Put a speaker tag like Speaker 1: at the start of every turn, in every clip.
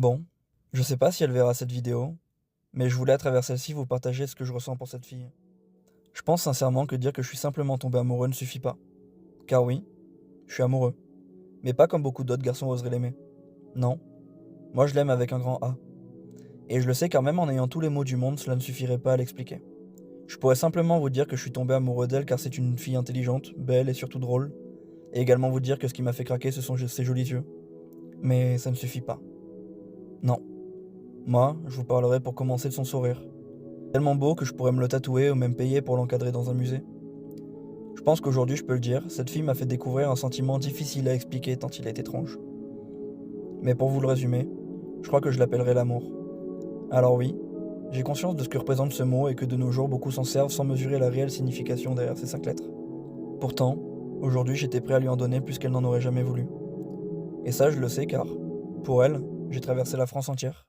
Speaker 1: Bon, je sais pas si elle verra cette vidéo, mais je voulais à travers celle-ci vous partager ce que je ressens pour cette fille. Je pense sincèrement que dire que je suis simplement tombé amoureux ne suffit pas. Car oui, je suis amoureux. Mais pas comme beaucoup d'autres garçons oseraient l'aimer. Non, moi je l'aime avec un grand A. Et je le sais car même en ayant tous les mots du monde, cela ne suffirait pas à l'expliquer. Je pourrais simplement vous dire que je suis tombé amoureux d'elle car c'est une fille intelligente, belle et surtout drôle. Et également vous dire que ce qui m'a fait craquer ce sont ses jolis yeux. Mais ça ne suffit pas. Non. Moi, je vous parlerai pour commencer de son sourire. Tellement beau que je pourrais me le tatouer ou même payer pour l'encadrer dans un musée. Je pense qu'aujourd'hui je peux le dire, cette fille m'a fait découvrir un sentiment difficile à expliquer tant il est étrange. Mais pour vous le résumer, je crois que je l'appellerai l'amour. Alors oui, j'ai conscience de ce que représente ce mot et que de nos jours beaucoup s'en servent sans mesurer la réelle signification derrière ces 5 lettres. Pourtant, aujourd'hui j'étais prêt à lui en donner plus qu'elle n'en aurait jamais voulu. Et ça je le sais car, pour elle, j'ai traversé la France entière,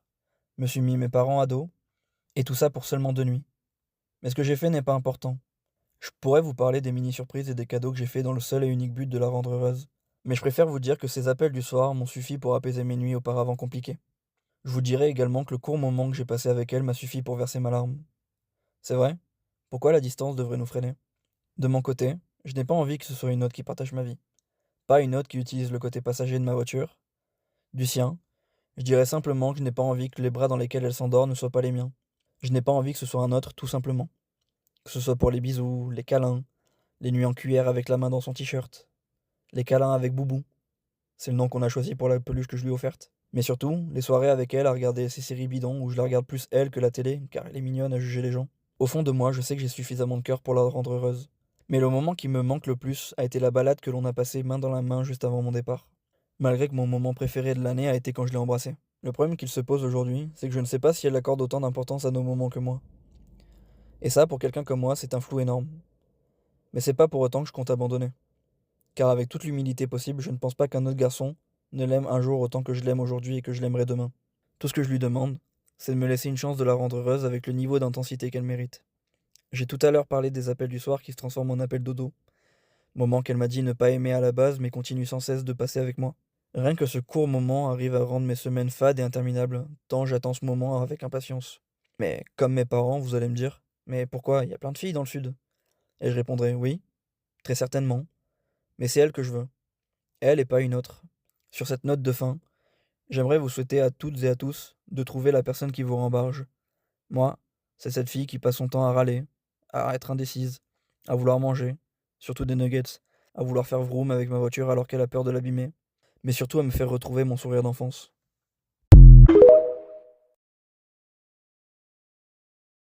Speaker 1: me suis mis mes parents à dos, et tout ça pour seulement 2 nuits. Mais ce que j'ai fait n'est pas important. Je pourrais vous parler des mini-surprises et des cadeaux que j'ai faits dans le seul et unique but de la rendre heureuse. Mais je préfère vous dire que ces appels du soir m'ont suffi pour apaiser mes nuits auparavant compliquées. Je vous dirai également que le court moment que j'ai passé avec elle m'a suffi pour verser ma larme. C'est vrai? Pourquoi la distance devrait nous freiner? De mon côté, je n'ai pas envie que ce soit une autre qui partage ma vie. Pas une autre qui utilise le côté passager de ma voiture. Du sien, je dirais simplement que je n'ai pas envie que les bras dans lesquels elle s'endort ne soient pas les miens. Je n'ai pas envie que ce soit un autre, tout simplement. Que ce soit pour les bisous, les câlins, les nuits en cuillère avec la main dans son t-shirt, les câlins avec Boubou, c'est le nom qu'on a choisi pour la peluche que je lui ai offerte. Mais surtout, les soirées avec elle à regarder ses séries bidons où je la regarde plus elle que la télé, car elle est mignonne à juger les gens. Au fond de moi, je sais que j'ai suffisamment de cœur pour la rendre heureuse. Mais le moment qui me manque le plus a été la balade que l'on a passée main dans la main juste avant mon départ. Malgré que mon moment préféré de l'année a été quand je l'ai embrassée. Le problème qu'il se pose aujourd'hui, c'est que je ne sais pas si elle accorde autant d'importance à nos moments que moi. Et ça, pour quelqu'un comme moi, c'est un flou énorme. Mais c'est pas pour autant que je compte abandonner. Car avec toute l'humilité possible, je ne pense pas qu'un autre garçon ne l'aime un jour autant que je l'aime aujourd'hui et que je l'aimerai demain. Tout ce que je lui demande, c'est de me laisser une chance de la rendre heureuse avec le niveau d'intensité qu'elle mérite. J'ai tout à l'heure parlé des appels du soir qui se transforment en appels dodo, moment qu'elle m'a dit ne pas aimer à la base mais continue sans cesse de passer avec moi. Rien que ce court moment arrive à rendre mes semaines fades et interminables, tant j'attends ce moment avec impatience. Mais comme mes parents, vous allez me dire, mais pourquoi, il y a plein de filles dans le sud? Et je répondrai oui, très certainement, mais c'est elle que je veux. Elle et pas une autre. Sur cette note de fin, j'aimerais vous souhaiter à toutes et à tous de trouver la personne qui vous rembarge. Moi, c'est cette fille qui passe son temps à râler, à être indécise, à vouloir manger, surtout des nuggets, à vouloir faire vroom avec ma voiture alors qu'elle a peur de l'abîmer, mais surtout à me faire retrouver mon sourire d'enfance.